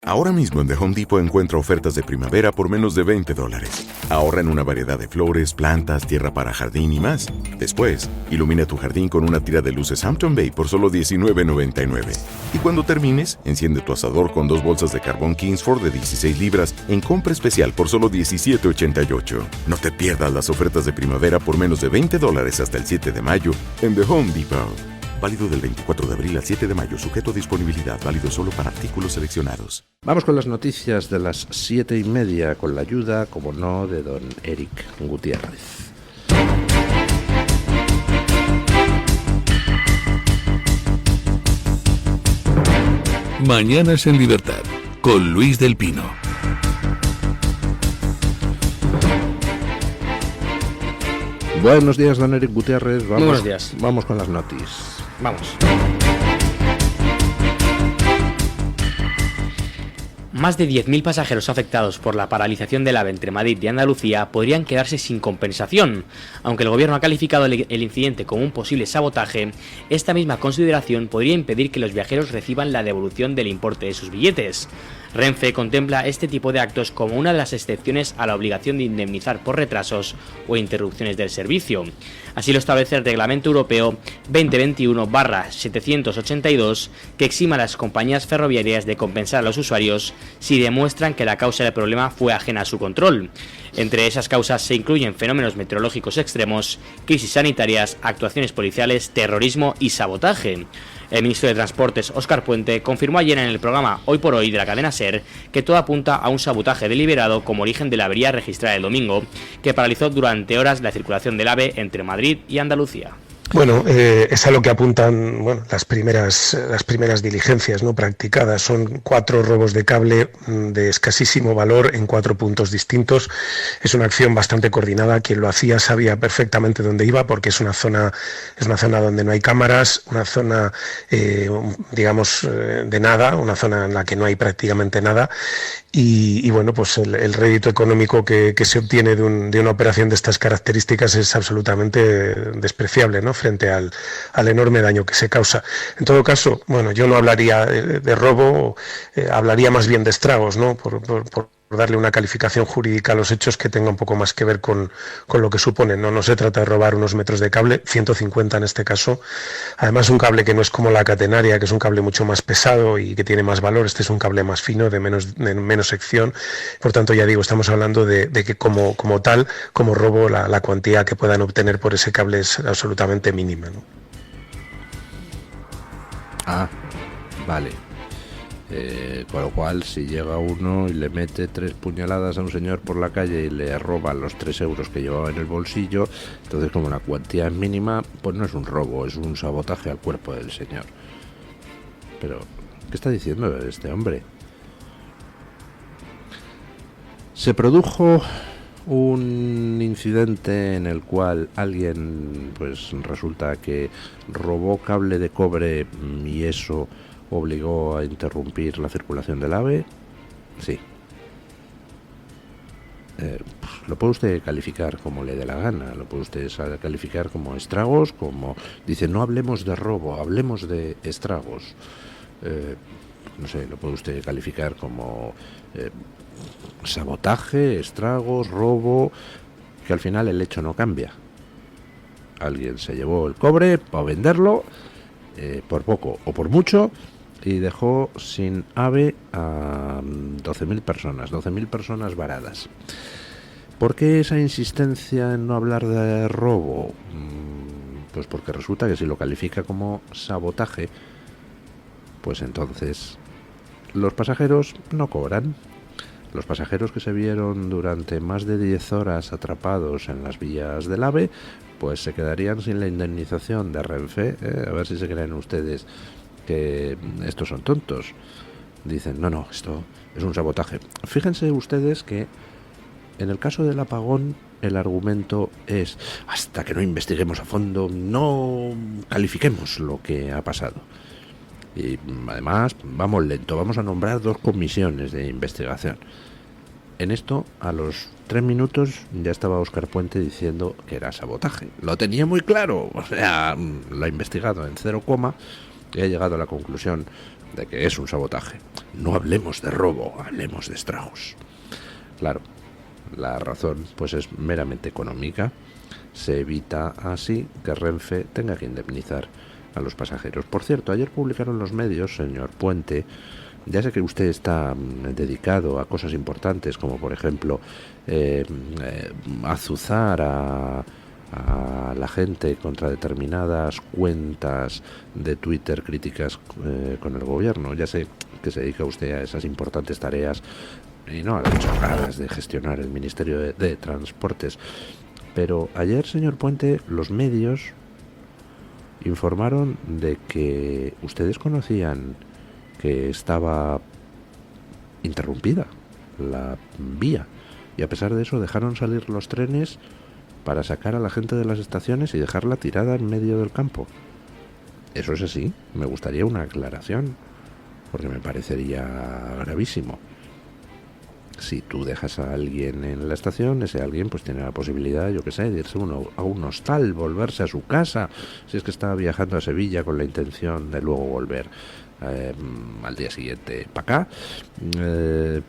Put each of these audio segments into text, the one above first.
Ahora mismo en The Home Depot encuentra ofertas de primavera por menos de $20. Ahorra en una variedad de flores, plantas, tierra para jardín y más. Después, ilumina tu jardín con una tira de luces Hampton Bay por solo $19.99. Y cuando termines, enciende tu asador con 2 bolsas de carbón Kingsford de 16 libras en compra especial por solo $17.88. No te pierdas las ofertas de primavera por menos de $20 hasta el 7 de mayo en The Home Depot. Válido del 24 de abril al 7 de mayo, sujeto a disponibilidad, válido solo para artículos seleccionados. Vamos con las noticias de las 7:30, con la ayuda, como no, de don Eric Gutiérrez. Mañanas en Libertad, con Luis del Pino. Buenos días, don Eric Gutiérrez. Muy buenos días. Vamos con las noticias. Vamos. Más de 10.000 pasajeros afectados por la paralización del AVE entre Madrid y Andalucía podrían quedarse sin compensación. Aunque el gobierno ha calificado el incidente como un posible sabotaje, esta misma consideración podría impedir que los viajeros reciban la devolución del importe de sus billetes. Renfe contempla este tipo de actos como una de las excepciones a la obligación de indemnizar por retrasos o interrupciones del servicio. Así lo establece el Reglamento Europeo 2021/782, que exime a las compañías ferroviarias de compensar a los usuarios si demuestran que la causa del problema fue ajena a su control. Entre esas causas se incluyen fenómenos meteorológicos extremos, crisis sanitarias, actuaciones policiales, terrorismo y sabotaje. El ministro de Transportes, Óscar Puente, confirmó ayer en el programa Hoy por Hoy de la cadena SER que todo apunta a un sabotaje deliberado como origen de la avería registrada el domingo, que paralizó durante horas la circulación del AVE entre Madrid y Andalucía. Bueno, es a lo que apuntan las primeras diligencias no practicadas. Son 4 robos de cable de escasísimo valor en 4 puntos distintos. Es una acción bastante coordinada. Quien lo hacía sabía perfectamente dónde iba, porque es una zona donde no hay cámaras, una zona de nada, una zona en la que no hay prácticamente nada. Y bueno, pues el rédito económico que se obtiene de una operación de estas características es absolutamente despreciable, ¿no?, frente al enorme daño que se causa. En todo caso, bueno, yo no hablaría de robo, hablaría más bien de estragos, ¿no?, por darle una calificación jurídica a los hechos que tenga un poco más que ver con lo que suponen. No se trata de robar unos metros de cable, 150 en este caso. Además, un cable que no es como la catenaria, que es un cable mucho más pesado y que tiene más valor. Este es un cable más fino, de menos sección. Por tanto, ya digo, estamos hablando de que como tal, como robo, la cuantía que puedan obtener por ese cable es absolutamente mínima, ¿no? Ah, vale. Con lo cual, si llega uno y le mete 3 puñaladas a un señor por la calle y le roba los 3 euros que llevaba en el bolsillo, entonces, como la cuantía es mínima, pues no es un robo, es un sabotaje al cuerpo del señor. Pero, ¿qué está diciendo este hombre? Se produjo un incidente en el cual alguien, pues resulta que robó cable de cobre y eso obligó a interrumpir la circulación del AVE. Sí. Lo puede usted calificar como le dé la gana, lo puede usted calificar como estragos, como dice, no hablemos de robo, hablemos de estragos. No sé, lo puede usted calificar como sabotaje, estragos, robo, que al final el hecho no cambia. Alguien se llevó el cobre para venderlo, por poco o por mucho, y dejó sin AVE a 12.000 personas varadas. ¿Por qué esa insistencia en no hablar de robo? Pues porque resulta que si lo califica como sabotaje, pues entonces los pasajeros no cobran. Los pasajeros que se vieron durante más de 10 horas atrapados en las vías del AVE, pues se quedarían sin la indemnización de Renfe. A ver si se creen ustedes que estos son tontos. Dicen, no, esto es un sabotaje. Fíjense ustedes que en el caso del apagón el argumento es, hasta que no investiguemos a fondo, no califiquemos lo que ha pasado. Y además vamos lento, vamos a nombrar 2 comisiones de investigación. En esto, a los 3 minutos, ya estaba Óscar Puente diciendo que era sabotaje. Lo tenía muy claro, o sea, lo ha investigado en 0, y ha llegado a la conclusión de que es un sabotaje. No hablemos de robo, hablemos de estragos. Claro, la razón pues es meramente económica. Se evita así que Renfe tenga que indemnizar a los pasajeros. Por cierto, ayer publicaron los medios, señor Puente, ya sé que usted está dedicado a cosas importantes, como por ejemplo azuzar a la gente contra determinadas cuentas de Twitter críticas con el gobierno. Ya sé que se dedica usted a esas importantes tareas y no a las chorradas de gestionar el Ministerio de Transportes. Pero ayer, señor Puente, los medios informaron de que ustedes conocían que estaba interrumpida la vía, y a pesar de eso dejaron salir los trenes para sacar a la gente de las estaciones y dejarla tirada en medio del campo. ¿Eso es así? Me gustaría una aclaración, porque me parecería gravísimo. Si tú dejas a alguien en la estación, ese alguien pues tiene la posibilidad, yo qué sé, de irse a un hostal, volverse a su casa, si es que está viajando a Sevilla con la intención de luego volver al día siguiente para acá.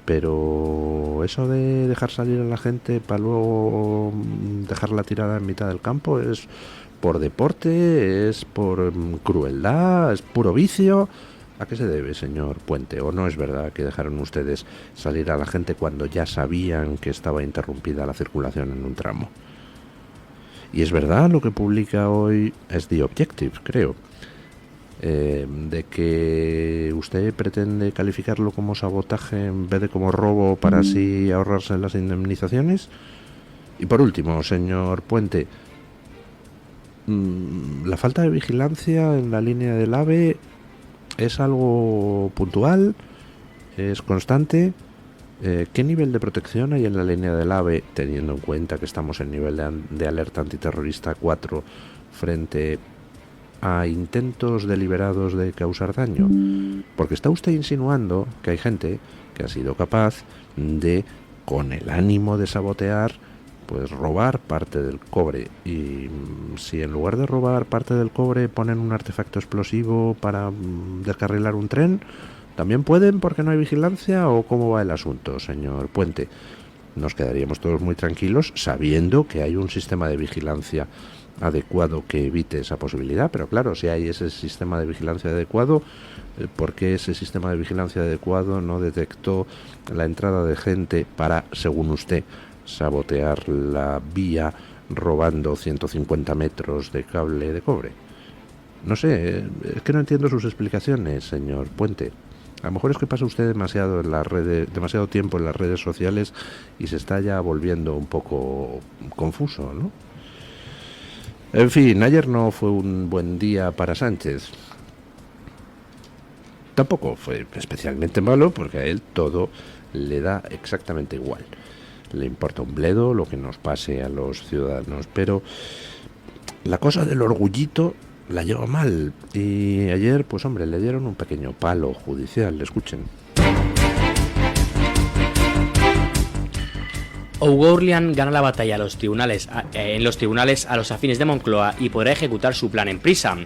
Pero eso de dejar salir a la gente para luego dejarla tirada en mitad del campo, ¿es por deporte, es por crueldad, es puro vicio? ¿A qué se debe, señor Puente? ¿O no es verdad que dejaron ustedes salir a la gente cuando ya sabían que estaba interrumpida la circulación en un tramo? Y es verdad lo que publica hoy es The Objective, creo, de que usted pretende calificarlo como sabotaje en vez de como robo para así ahorrarse las indemnizaciones. Y por último, señor Puente, la falta de vigilancia en la línea del AVE ¿es algo puntual? ¿Es constante? ¿Qué nivel de protección hay en la línea del AVE, teniendo en cuenta que estamos en nivel de alerta antiterrorista 4 frente a intentos deliberados de causar daño? Porque está usted insinuando que hay gente que ha sido capaz de, con el ánimo de sabotear, pues robar parte del cobre. Y si en lugar de robar parte del cobre ponen un artefacto explosivo para descarrilar un tren, ¿también pueden porque no hay vigilancia? ¿O cómo va el asunto, señor Puente? Nos quedaríamos todos muy tranquilos sabiendo que hay un sistema de vigilancia adecuado que evite esa posibilidad. Pero claro, si hay ese sistema de vigilancia adecuado, ¿por qué ese sistema de vigilancia adecuado no detectó la entrada de gente para, según usted, sabotear la vía robando 150 metros de cable de cobre? No sé, es que no entiendo sus explicaciones, señor Puente. A lo mejor es que pasa usted demasiado tiempo en las redes sociales y se está ya volviendo un poco confuso, ¿no? En fin, ayer no fue un buen día para Sánchez. Tampoco fue especialmente malo, porque a él todo le da exactamente igual. Le importa un bledo lo que nos pase a los ciudadanos, pero la cosa del orgullito la lleva mal. Y ayer, pues hombre, le dieron un pequeño palo judicial. Escuchen. O'Gourlian gana la batalla en los tribunales a los afines de Moncloa y podrá ejecutar su plan en prisa.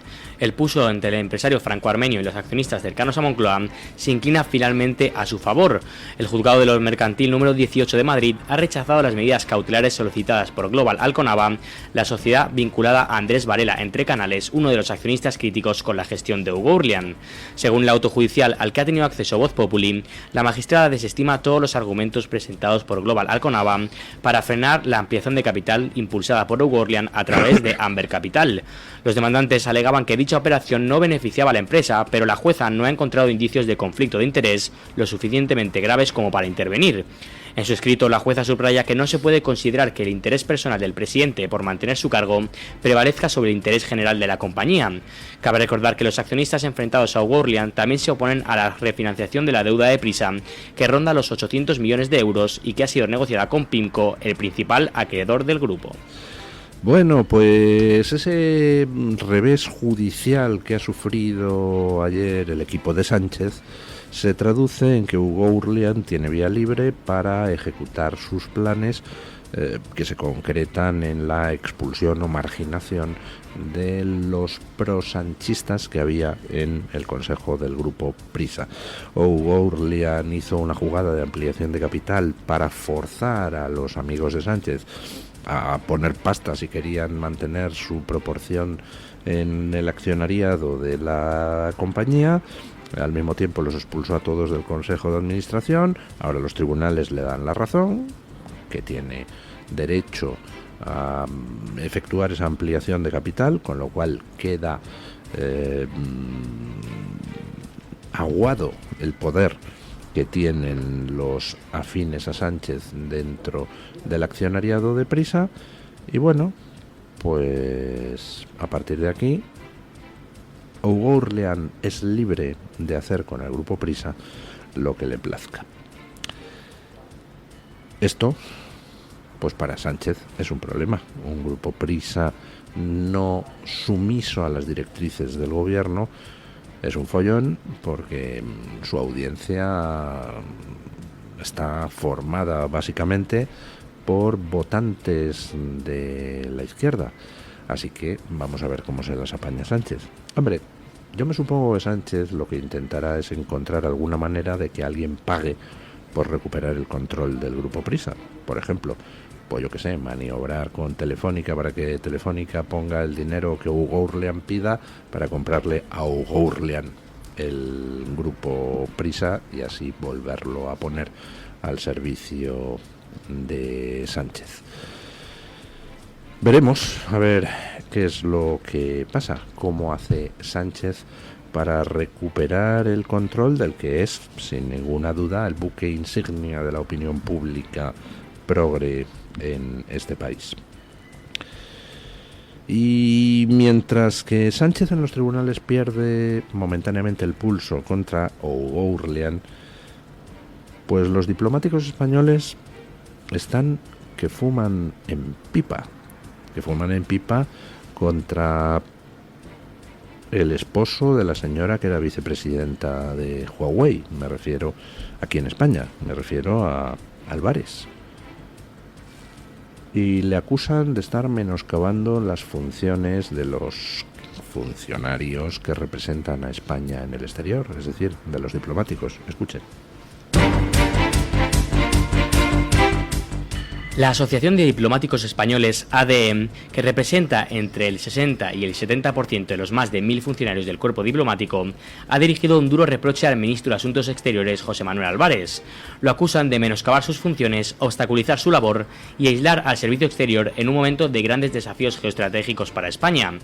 El pulso entre el empresario franco-armenio y los accionistas cercanos a Moncloa se inclina finalmente a su favor. El juzgado de lo mercantil número 18 de Madrid ha rechazado las medidas cautelares solicitadas por Global Alconava, la sociedad vinculada a Andrés Varela Entre Canales, uno de los accionistas críticos con la gestión de O'Gourlian. Según la autojudicial al que ha tenido acceso Voz Populi, la magistrada desestima todos los argumentos presentados por Global Alconava para frenar la ampliación de capital impulsada por O'Gourlian a través de Amber Capital. Los demandantes alegaban que dicha operación no beneficiaba a la empresa, pero la jueza no ha encontrado indicios de conflicto de interés lo suficientemente graves como para intervenir. En su escrito, la jueza subraya que no se puede considerar que el interés personal del presidente por mantener su cargo prevalezca sobre el interés general de la compañía. Cabe recordar que los accionistas enfrentados a O'Gourlian también se oponen a la refinanciación de la deuda de Prisa, que ronda los 800 millones de euros y que ha sido negociada con PIMCO, el principal acreedor del grupo. Bueno, pues ese revés judicial que ha sufrido ayer el equipo de Sánchez se traduce en que O'Gourlian tiene vía libre para ejecutar sus planes que se concretan en la expulsión o marginación de los prosanchistas que había en el Consejo del Grupo Prisa. O'Gourlian hizo una jugada de ampliación de capital para forzar a los amigos de Sánchez a poner pasta si querían mantener su proporción en el accionariado de la compañía. Al mismo tiempo los expulsó a todos del Consejo de Administración. Ahora los tribunales le dan la razón, que tiene derecho a efectuar esa ampliación de capital, con lo cual queda aguado el poder que tienen los afines a Sánchez dentro del accionariado de Prisa. Y bueno, pues a partir de aquí O'Gourlian es libre de hacer con el Grupo Prisa lo que le plazca. Esto, pues para Sánchez es un problema. Un Grupo Prisa no sumiso a las directrices del gobierno es un follón, porque su audiencia está formada básicamente por votantes de la izquierda. Así que vamos a ver cómo se las apaña Sánchez. Hombre, yo me supongo que Sánchez lo que intentará es encontrar alguna manera de que alguien pague por recuperar el control del Grupo Prisa. Por ejemplo, pues yo que sé, maniobrar con Telefónica para que Telefónica ponga el dinero que O'Gourlian pida para comprarle a O'Gourlian el Grupo Prisa y así volverlo a poner al servicio de Sánchez. Veremos a ver qué es lo que pasa, cómo hace Sánchez para recuperar el control del que es, sin ninguna duda, el buque insignia de la opinión pública progre en este país. Y mientras que Sánchez en los tribunales pierde momentáneamente el pulso contra O'Gourlian, pues los diplomáticos españoles están que fuman en pipa contra el esposo de la señora que era vicepresidenta de Huawei. Me refiero aquí en España, me refiero a Álvarez. Y le acusan de estar menoscabando las funciones de los funcionarios que representan a España en el exterior, es decir, de los diplomáticos. Escuchen. La Asociación de Diplomáticos Españoles, ADEM, que representa entre el 60 y el 70% de los más de 1.000 funcionarios del cuerpo diplomático, ha dirigido un duro reproche al ministro de Asuntos Exteriores, José Manuel Álvarez. Lo acusan de menoscabar sus funciones, obstaculizar su labor y aislar al servicio exterior en un momento de grandes desafíos geoestratégicos para España.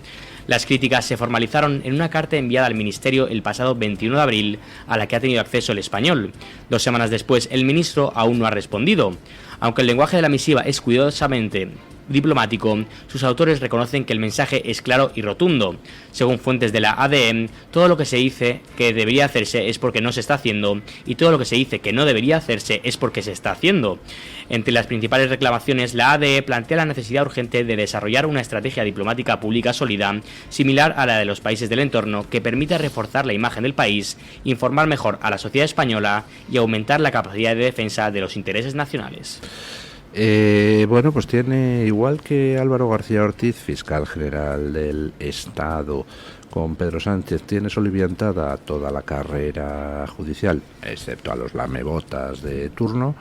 Las críticas se formalizaron en una carta enviada al Ministerio el pasado 21 de abril, a la que ha tenido acceso el Español. 2 semanas después, el ministro aún no ha respondido. Aunque el lenguaje de la misiva es cuidadosamente diplomático, sus autores reconocen que el mensaje es claro y rotundo. Según fuentes de la ADM, todo lo que se dice que debería hacerse es porque no se está haciendo, y todo lo que se dice que no debería hacerse es porque se está haciendo. Entre las principales reclamaciones, la ADE plantea la necesidad urgente de desarrollar una estrategia diplomática pública sólida, similar a la de los países del entorno, que permita reforzar la imagen del país, informar mejor a la sociedad española y aumentar la capacidad de defensa de los intereses nacionales. Bueno, pues tiene, igual que Álvaro García Ortiz, fiscal general del Estado, con Pedro Sánchez, tiene soliviantada toda la carrera judicial, excepto a los lamebotas de turno.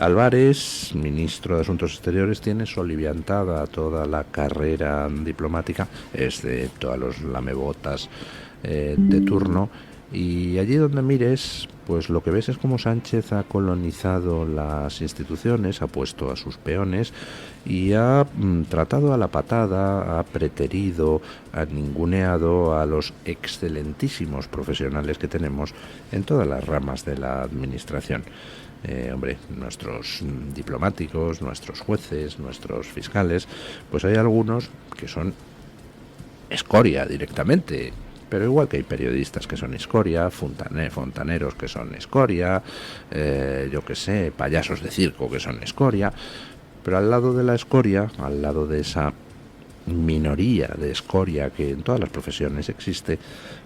Álvarez, ministro de Asuntos Exteriores, tiene soliviantada toda la carrera diplomática, excepto a los lamebotas de turno. Y allí donde mires, pues lo que ves es como Sánchez ha colonizado las instituciones, ha puesto a sus peones y ha tratado a la patada, ha preterido, ha ninguneado a los excelentísimos profesionales que tenemos en todas las ramas de la administración. Hombre, nuestros diplomáticos, nuestros jueces, nuestros fiscales, pues hay algunos que son escoria directamente. Pero igual que hay periodistas que son escoria, fontaneros que son escoria, yo que sé, payasos de circo que son escoria, pero al lado de la escoria, al lado de esa minoría de escoria que en todas las profesiones existe,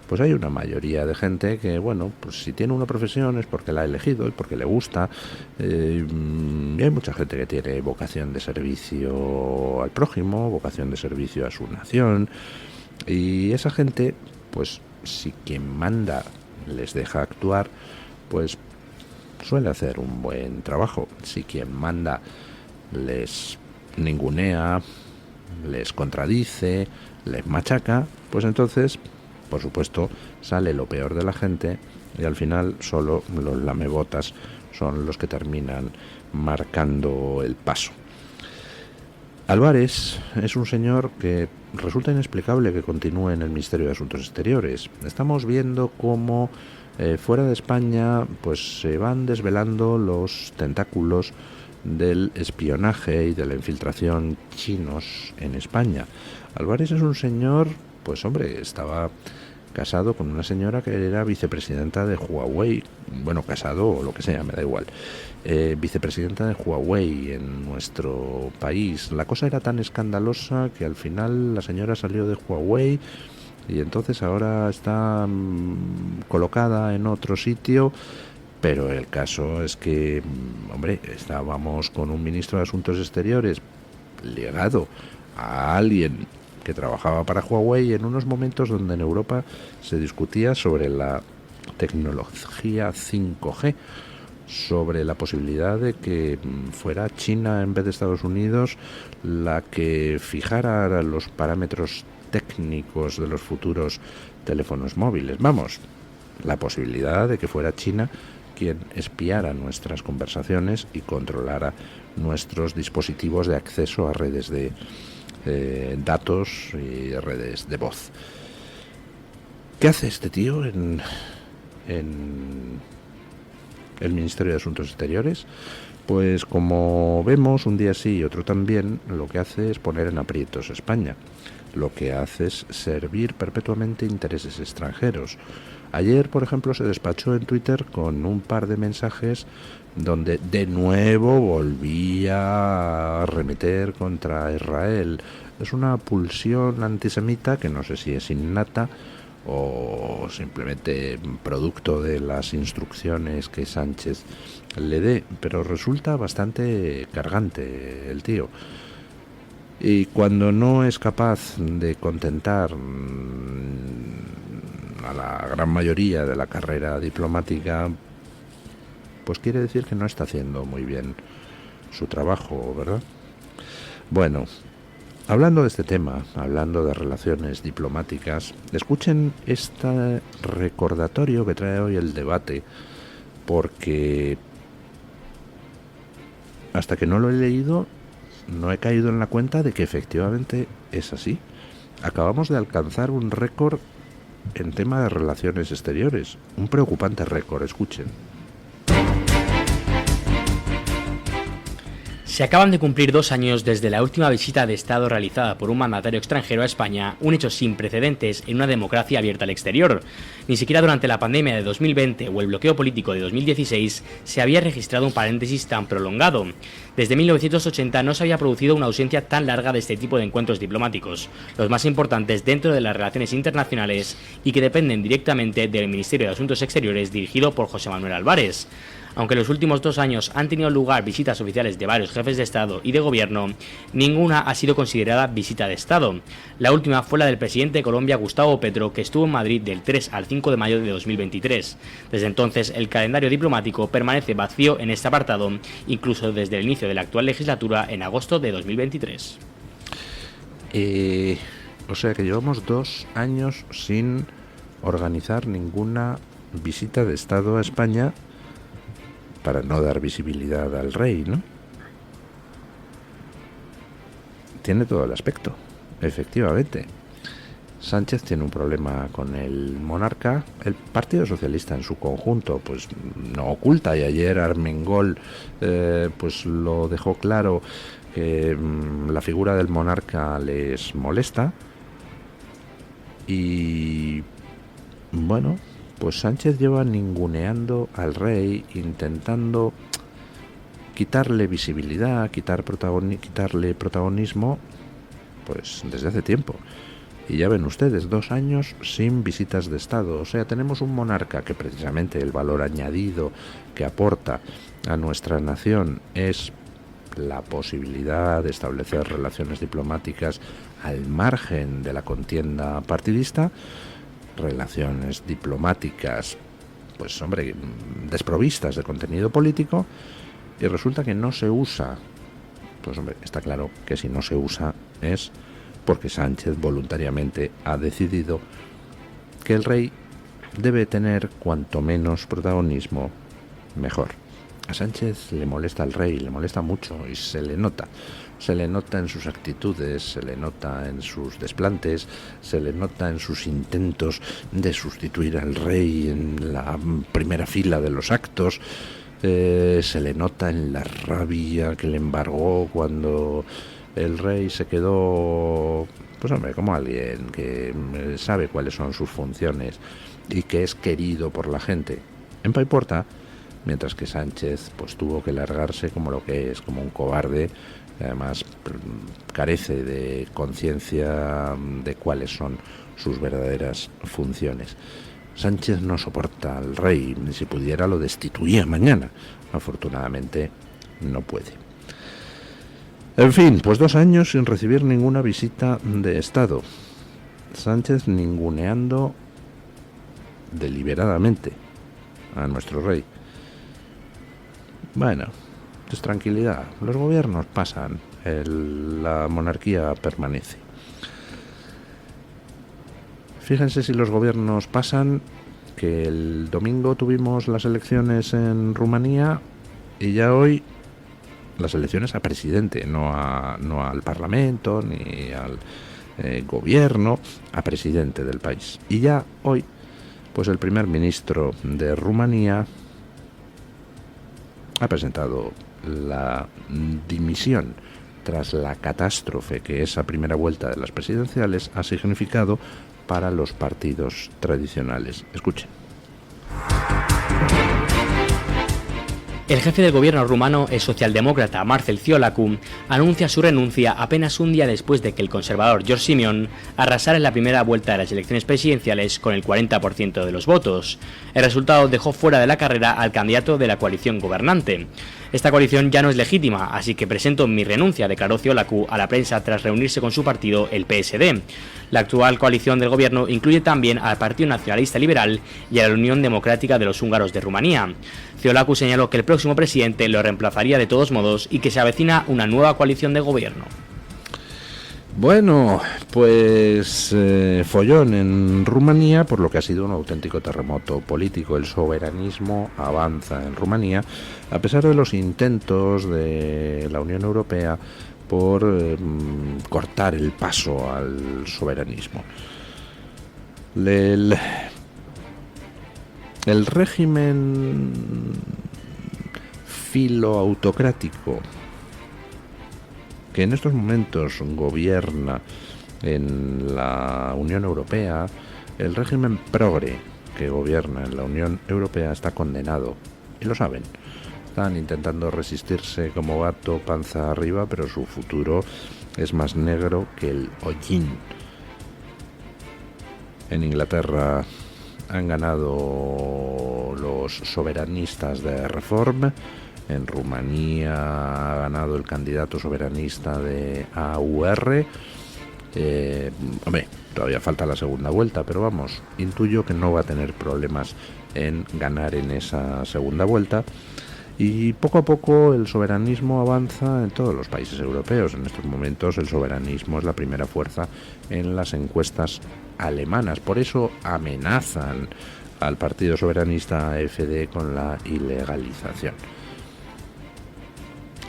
pues hay una mayoría de gente que, bueno, pues si tiene una profesión es porque la ha elegido y porque le gusta. Y hay mucha gente que tiene vocación de servicio al prójimo, vocación de servicio a su nación, y esa gente, pues si quien manda les deja actuar, pues suele hacer un buen trabajo. Si quien manda les ningunea, les contradice, les machaca, pues entonces, por supuesto, sale lo peor de la gente y al final solo los lamebotas son los que terminan marcando el paso. Álvarez es un señor que resulta inexplicable que continúe en el Ministerio de Asuntos Exteriores. Estamos viendo cómo fuera de España pues se van desvelando los tentáculos del espionaje y de la infiltración chinos en España. Álvarez es un señor, pues hombre, estaba casado con una señora que era vicepresidenta de Huawei, bueno, casado o lo que sea, me da igual, vicepresidenta de Huawei en nuestro país. La cosa era tan escandalosa que al final la señora salió de Huawei y entonces ahora está colocada en otro sitio. Pero el caso es que, hombre, estábamos con un ministro de Asuntos Exteriores ligado a alguien que trabajaba para Huawei en unos momentos donde en Europa se discutía sobre la tecnología 5G, sobre la posibilidad de que fuera China en vez de Estados Unidos la que fijara los parámetros técnicos de los futuros teléfonos móviles. Vamos, la posibilidad de que fuera China quien espiara nuestras conversaciones y controlara nuestros dispositivos de acceso a redes de datos y redes de voz. ¿Qué hace este tío en el Ministerio de Asuntos Exteriores? Pues como vemos un día sí y otro también, lo que hace es poner en aprietos a España. Lo que hace es servir perpetuamente intereses extranjeros. Ayer, por ejemplo, se despachó en Twitter con un par de mensajes donde de nuevo volvía a arremeter contra Israel. Es una pulsión antisemita que no sé si es innata o simplemente producto de las instrucciones que Sánchez le dé, pero resulta bastante cargante el tío. Y cuando no es capaz de contentar a la gran mayoría de la carrera diplomática, pues quiere decir que no está haciendo muy bien su trabajo, ¿verdad? Bueno, hablando de este tema, hablando de relaciones diplomáticas, escuchen este recordatorio que trae hoy el debate, porque hasta que no lo he leído no he caído en la cuenta de que efectivamente es así. Acabamos de alcanzar un récord en tema de relaciones exteriores, un preocupante récord, escuchen. Se acaban de cumplir 2 años desde la última visita de Estado realizada por un mandatario extranjero a España, un hecho sin precedentes en una democracia abierta al exterior. Ni siquiera durante la pandemia de 2020 o el bloqueo político de 2016 se había registrado un paréntesis tan prolongado. Desde 1980 no se había producido una ausencia tan larga de este tipo de encuentros diplomáticos, los más importantes dentro de las relaciones internacionales y que dependen directamente del Ministerio de Asuntos Exteriores dirigido por José Manuel Álvarez. Aunque en los últimos 2 años han tenido lugar visitas oficiales de varios jefes de Estado y de Gobierno, ninguna ha sido considerada visita de Estado. La última fue la del presidente de Colombia, Gustavo Petro, que estuvo en Madrid del 3 al 5 de mayo de 2023. Desde entonces, el calendario diplomático permanece vacío en este apartado, incluso desde el inicio de la actual legislatura en agosto de 2023. O sea que llevamos 2 años sin organizar ninguna visita de Estado a España para no dar visibilidad al rey, ¿no? Tiene todo el aspecto, efectivamente. Sánchez tiene un problema con el monarca. El Partido Socialista en su conjunto pues no oculta, y ayer Armengol pues lo dejó claro, que la figura del monarca les molesta. Y bueno, pues Sánchez lleva ninguneando al rey, intentando quitarle visibilidad, quitarle protagonismo, Pues desde hace tiempo. Y ya ven ustedes, 2 años sin visitas de Estado. O sea, tenemos un monarca que precisamente el valor añadido que aporta a nuestra nación es la posibilidad de establecer relaciones diplomáticas al margen de la contienda partidista, relaciones diplomáticas, pues hombre, desprovistas de contenido político, y resulta que no se usa. Pues hombre, está claro que si no se usa es porque Sánchez voluntariamente ha decidido que el rey debe tener cuanto menos protagonismo, mejor. A Sánchez le molesta al rey, le molesta mucho y se le nota. Se le nota en sus actitudes, se le nota en sus desplantes, se le nota en sus intentos de sustituir al rey en la primera fila de los actos. Se le nota en la rabia que le embargó cuando el rey se quedó, pues hombre, como alguien que sabe cuáles son sus funciones y que es querido por la gente en Paiporta, mientras que Sánchez pues tuvo que largarse como lo que es, como un cobarde, que además carece de conciencia de cuáles son sus verdaderas funciones. Sánchez no soporta al rey, si pudiera lo destituía mañana. Afortunadamente no puede. En fin, pues 2 años sin recibir ninguna visita de Estado. Sánchez ninguneando deliberadamente a nuestro rey. Bueno, es tranquilidad. Los gobiernos pasan, la monarquía permanece. Fíjense si los gobiernos pasan, que el domingo tuvimos las elecciones en Rumanía y ya hoy las elecciones a presidente, no al Parlamento ni al gobierno, a presidente del país. Y ya hoy, pues el primer ministro de Rumanía ha presentado la dimisión tras la catástrofe que esa primera vuelta de las presidenciales ha significado para los partidos tradicionales. Escuchen. El jefe del gobierno rumano, el socialdemócrata Marcel Ciolacu, anuncia su renuncia apenas un día después de que el conservador George Simion arrasara en la primera vuelta de las elecciones presidenciales con el 40% de los votos. El resultado dejó fuera de la carrera al candidato de la coalición gobernante. Esta coalición ya no es legítima, así que presento mi renuncia, declaró Ciolacu a la prensa tras reunirse con su partido, el PSD. La actual coalición del gobierno incluye también al Partido Nacionalista Liberal y a la Unión Democrática de los Húngaros de Rumanía. Ciolacu señaló que el próximo presidente lo reemplazaría de todos modos y que se avecina una nueva coalición de gobierno. Bueno, pues follón en Rumanía, por lo que ha sido un auténtico terremoto político. El soberanismo avanza en Rumanía, a pesar de los intentos de la Unión Europea por cortar el paso al soberanismo. El régimen filoautocrático que en estos momentos gobierna en la Unión Europea, el régimen progre que gobierna en la Unión Europea está condenado, y lo saben. Están intentando resistirse como gato panza arriba, pero su futuro es más negro que el hollín. En Inglaterra han ganado los soberanistas de Reform. En Rumanía ha ganado el candidato soberanista de AUR. Hombre, todavía falta la segunda vuelta, pero vamos, intuyo que no va a tener problemas en ganar en esa segunda vuelta. Y poco a poco el soberanismo avanza en todos los países europeos. En estos momentos el soberanismo es la primera fuerza en las encuestas alemanas. Por eso amenazan al Partido Soberanista AfD con la ilegalización.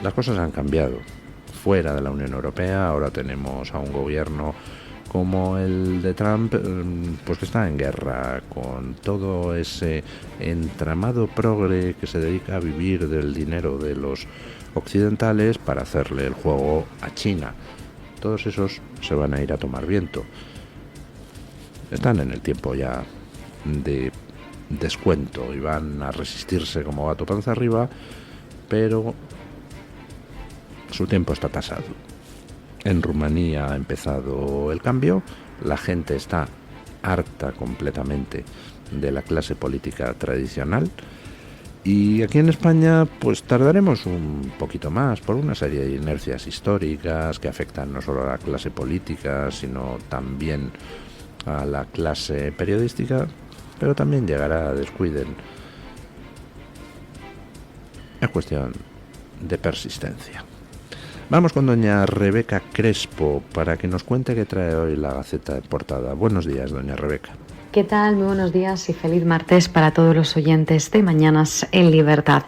Las cosas han cambiado. Fuera de la Unión Europea ahora tenemos a un gobierno como el de Trump, pues que está en guerra con todo ese entramado progre que se dedica a vivir del dinero de los occidentales para hacerle el juego a China. Todos esos se van a ir a tomar viento. Están en el tiempo ya de descuento y van a resistirse como gato panza arriba, pero su tiempo está tasado. En Rumanía ha empezado el cambio, la gente está harta completamente de la clase política tradicional, y aquí en España pues tardaremos un poquito más por una serie de inercias históricas que afectan no solo a la clase política, sino también a la clase periodística, pero también llegará a descuiden. Es cuestión de persistencia. Vamos con doña Rebeca Crespo para que nos cuente qué trae hoy la Gaceta de portada. Buenos días, doña Rebeca. ¿Qué tal? Muy buenos días y feliz martes para todos los oyentes de Mañanas en Libertad.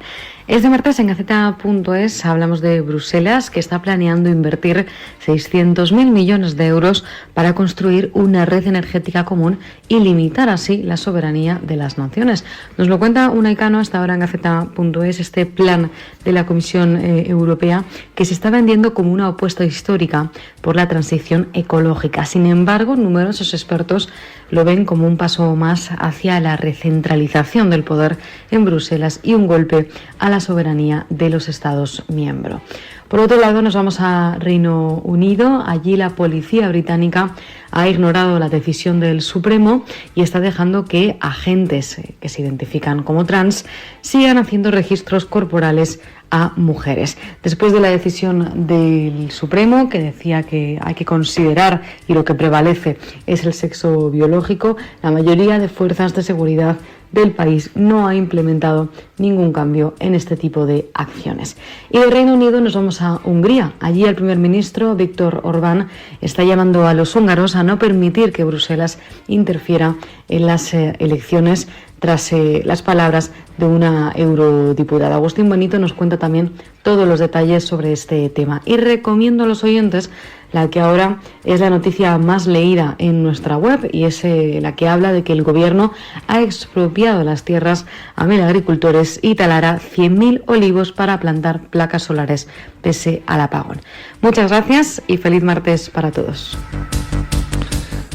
Este martes en Gaceta.es hablamos de Bruselas, que está planeando invertir 600.000 millones de euros para construir una red energética común y limitar así la soberanía de las naciones. Nos lo cuenta Unai Cano hasta ahora en Gaceta.es, este plan de la Comisión Europea que se está vendiendo como una apuesta histórica por la transición ecológica. Sin embargo, numerosos expertos lo ven como un paso más hacia la recentralización del poder en Bruselas y un golpe a la soberanía de los Estados miembros. Por otro lado, nos vamos a Reino Unido. Allí la policía británica ha ignorado la decisión del Supremo y está dejando que agentes que se identifican como trans sigan haciendo registros corporales a mujeres. Después de la decisión del Supremo, que decía que hay que considerar y lo que prevalece es el sexo biológico, la mayoría de fuerzas de seguridad del país no ha implementado ningún cambio en este tipo de acciones. Y del Reino Unido nos vamos a Hungría. Allí el primer ministro Viktor Orbán está llamando a los húngaros a no permitir que Bruselas interfiera en las elecciones tras las palabras de una eurodiputada. Agustín Bonito nos cuenta también todos los detalles sobre este tema. Y recomiendo a los oyentes la que ahora es la noticia más leída en nuestra web, y es la que habla de que el gobierno ha expropiado las tierras a 1.000 agricultores y talará 100.000 olivos para plantar placas solares pese al apagón. Muchas gracias y feliz martes para todos.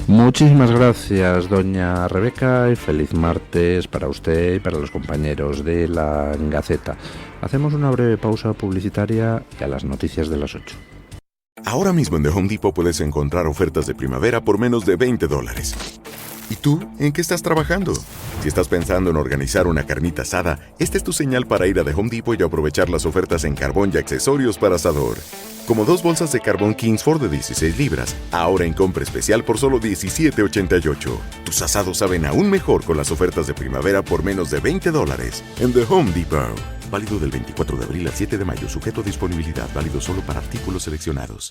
Muchísimas gracias, doña Rebeca, y feliz martes para usted y para los compañeros de la Gaceta. Hacemos una breve pausa publicitaria y a las noticias de las 8. Ahora mismo en The Home Depot puedes encontrar ofertas de primavera por menos de $20. ¿Y tú, en qué estás trabajando? Si estás pensando en organizar una carnita asada, esta es tu señal para ir a The Home Depot y aprovechar las ofertas en carbón y accesorios para asador. Como 2 bolsas de carbón Kingsford de 16 libras, ahora en compra especial por solo $17.88. Tus asados saben aún mejor con las ofertas de primavera por menos de $20 en The Home Depot. Válido del 24 de abril al 7 de mayo, sujeto a disponibilidad, válido solo para artículos seleccionados.